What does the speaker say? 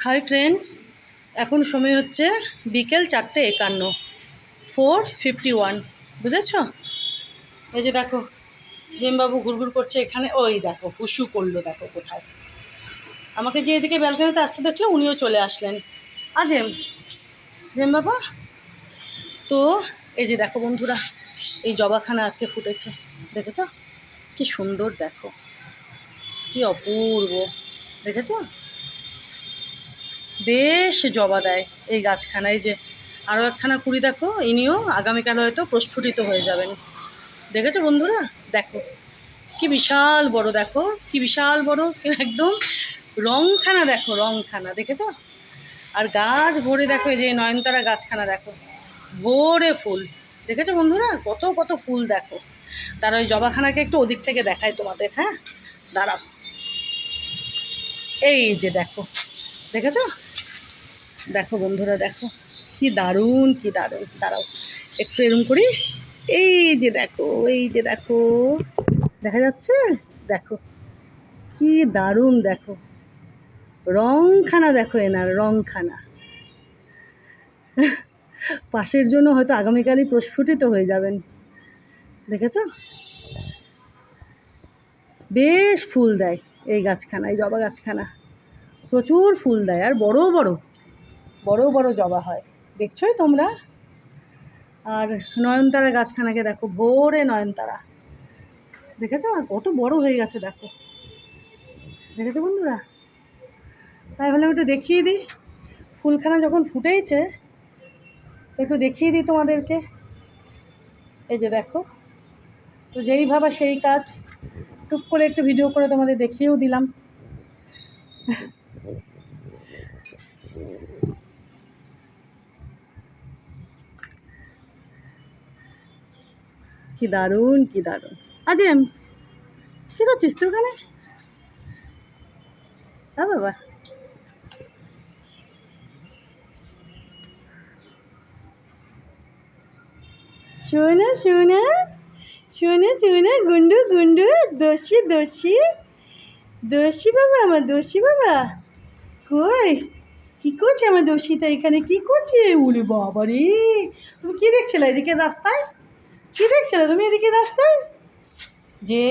Hi friends, এখন সময় হচ্ছে বিকেল 4:51, 4:51, বুঝেছ? এই যে দেখো জিমবাবু ঘুরঘুর করছে এখানে। ওই দেখো হুসু করলো, দেখো কোথায়। আমাকে যে এদিকে ব্যালকনিতে আসতে দেখলো উনিও চলে আসলেন। আজিম জিমবাবা। তো এই যে দেখো বন্ধুরা, এই জবাখানা আজকে ফুটেছে, দেখেছ কি সুন্দর, দেখো কি অপূর্ব, দেখেছ? বেশ জবা দেয় এই গাছখানায়। যে আরও একখানা কুড়ি দেখো, ইনিও আগামীকাল হয়তো প্রস্ফুটিত হয়ে যাবেন। দেখেছো বন্ধুরা? দেখো কি বিশাল বড়, দেখো কি বিশাল বড়, একদম রংখানা, দেখো রংখানা, দেখেছো? আর গাছ ভরে দেখো, এই যে নয়নতারা গাছখানা দেখো ভরে ফুল, দেখেছো বন্ধুরা? কত কত ফুল দেখো। তার ওই জবাখানাকে একটু ওদিক থেকে দেখায় তোমাদের। হ্যাঁ দাঁড়াও, এই যে দেখো, দেখেছো? দেখো বন্ধুরা, দেখো কি দারুণ, কি দারুণ। দাঁড়াও একটু এরম করি। এই যে দেখো, এই যে দেখো, দেখা যাচ্ছে? দেখো কি দারুণ, দেখো রংখানা, দেখো এনার রংখানা। পাশের জন্য হয়তো আগামীকালই প্রস্ফুটিত হয়ে যাবেন, দেখেছ? বেশ ফুল দেয় এই গাছখানা, এই জবা গাছখানা প্রচুর ফুল দেয়, আর বড় বড় বড় বড় জবা হয়, দেখছোই তোমরা। আর নয়নতারা গাছখানাকে দেখো ভোরে নয়নতারা, দেখেছো? আর কত বড় হয়ে গেছে দেখো, দেখেছো বন্ধুরা? তাই ভাবলাম একটু দেখিয়ে দিই, ফুলখানা যখন ফুটেইছে তো একটু দেখিয়ে দিই তোমাদেরকে। এই যে দেখো, তো যেই ভাবা সেই কাজ, টুক করে একটু ভিডিও করে তোমাদের দেখিয়েও দিলাম। কি দারুণ, কি দারুণ। আজিম কী করছিস তুই ওখানে? হ্যাঁ বাবা, শোনা শোনা শোনা শোনা, গুন্ডু গুন্ডু, দোষী দোষী দোষী বাবা, আমার দোষী বাবা কই? কি করছে আমার দোষীটা এখানে, কি করছে? উরে বাবা রে, তুমি কি দেখছিলে এদিকে রাস্তায়? কি দেখছিলে তুমি এদিকে রাস্তায়? যে